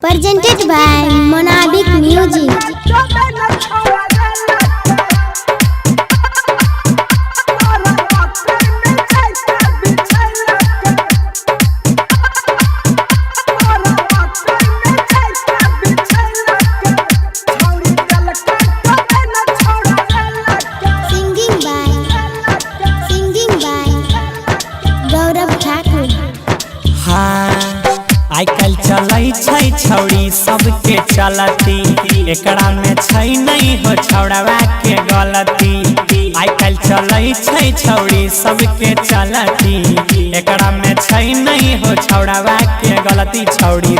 Presented by Monabic Music. आजकल चलै छै छौड़ी सबके चलती एकरा में छै नहीं हो छौड़ावा के गलती। आजकल चलै छै छौड़ी सबके चलती एकरा में छै नहीं हो छौड़ावा के गलती। छौड़ी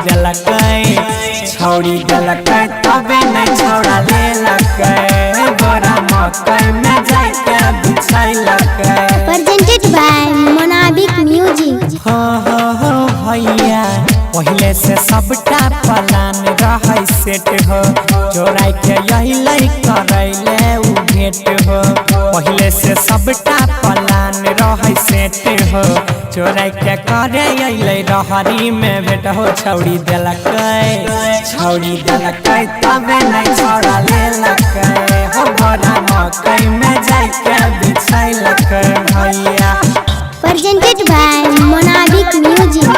देलकै तबे नहीं छौड़ा लेलकै बोरा मकई में जाके बिछैलकै। Presented by Monabic Music. हो भैया पहले से सबटा प्लान रहे सेट हो जोड़ाई के यही लई करैले उ भेट हो। पहले से सबटा प्लान रहे सेट हो जोड़ाई के करे अइले रहरी में भेट हो। छौड़ी देलकै तबे नहीं छौड़ा लेलकै हो बोरा मकई में जाके बिछैलकै भैया। Presented by Monabic Music.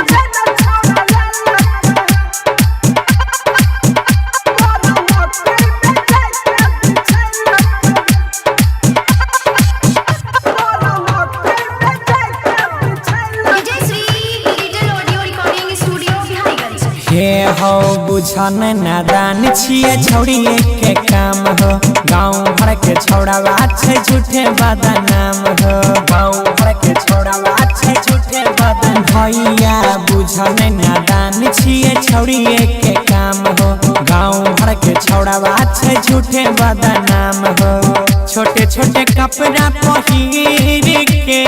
हे हो बुझन नादान छिए छौड़ी के काम हो गाँव भर के छौड़ावा छै झूठे बदनाम हो। गाँव भर के छौड़ावा छै झूठे बदनाम भैया बुझन नादान छिए छौड़ी के काम हो गाँव भर के छौड़ावा छै झूठे बदनाम हो। छोटे छोटे कपड़ा पहिर के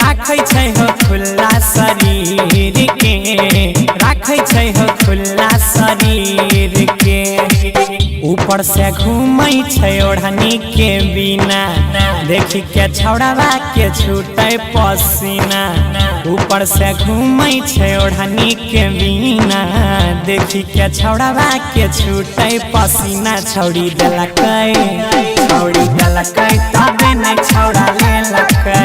राखै छै हो खुला शरीर के राखै छै हो खुला शरीर के। ऊपर से घूमै छै ओढ़नी के बिना देखी के छौड़ावा के छूटे पसीना। ऊपर से घूमै छै ओढ़नी के बिना देखी के छौड़ावा के छूटे पसीना। छौड़ी देलकै तबे नहीं छौड़ा लेलकै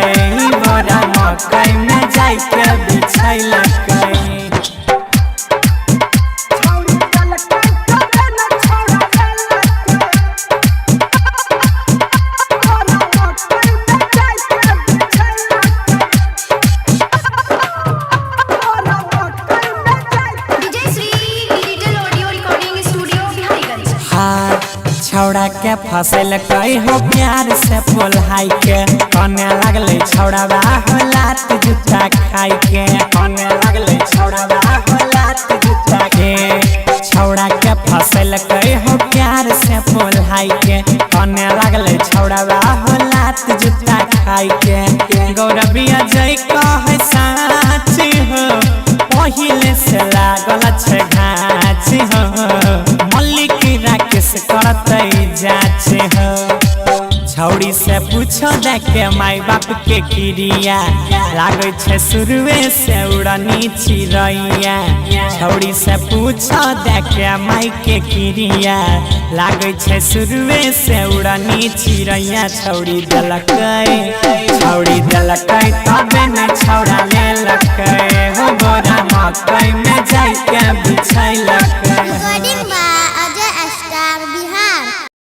बोरा मकई में जाके बिछैलकै। छौड़ा के फसल कई हो प्यार से पोल्हाई के कने लगले छौड़ावा हो लात जूता खाई के कने लगले छौड़ावा हो लात जूता के। छौड़ा के फसल कई हो प्यार से पोल्हाई के कने लगले छौड़ावा हो लात जूता खाई के। गौरविया जय कहे साच हो पहिले से लागल छै घाच हो मल्लिक राकेश करतै जाच हो। छौड़ी से पूछो देखे माई बाप के क्रिया लागे छै शुरुए से उड़नी चिड़ैया। छौड़ी से पूछो देखे माई के क्रिया लागे छै शुरुए से उड़नी चिड़ैया। छौड़ी देलकै तबे नहीं छौड़ा लेलकै हो बोरा मकई में जाके बिछैलकै।